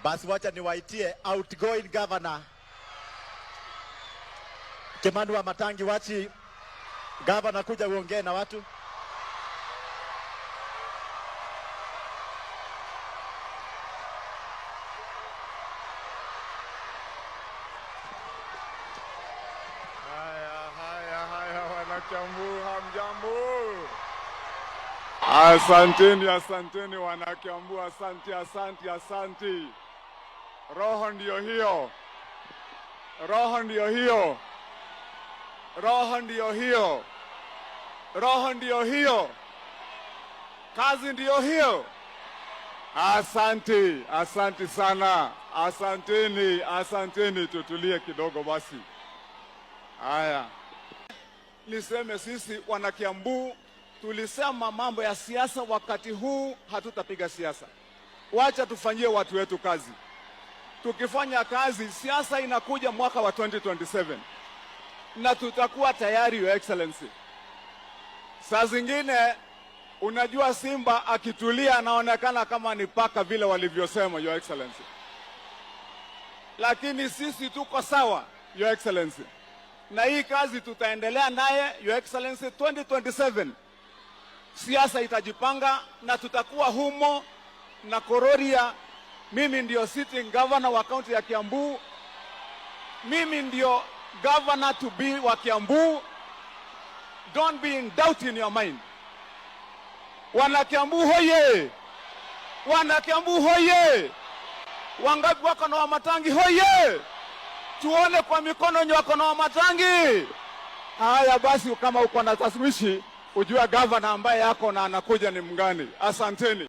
Basi wacha niwaitie outgoing governor Kimani Wamatangi. Wachi governor kuja uongee na watu. Haya wanakiambu, hamjambo? Asanteni wanakiambu, asante. Roho ndio hiyo. Kazi ndio hiyo. Asante sana. Asanteni, tutulie kidogo basi. Haya. Niseme sisi wanakiambu tulisema mambo ya siasa, wakati huu hatutapiga siasa. Wacha tufanyie watu wetu kazi. Tukifanya kazi, siasa inakuja mwaka wa 2027 na tutakuwa tayari, Your Excellency. Saa zingine unajua simba akitulia anaonekana kama ni paka vile walivyosema, Your Excellency. Lakini sisi tuko sawa, Your Excellency. Na hii kazi tutaendelea naye, Your Excellency. 2027 siasa itajipanga na tutakuwa humo na Kororia. Mimi ndio sitting governor wa kaunti ya Kiambu. Mimi ndio governor to be wa Kiambu. Don't be in doubt in your mind. Wanakiambu hoye! Wanakiambu hoye! Wangapi wako na Wamatangi hoye! Tuone kwa mikono wenye wako na Wamatangi. Haya basi, kama uko na taswishi ujue governor ambaye yako na anakuja ni mgani. Asanteni.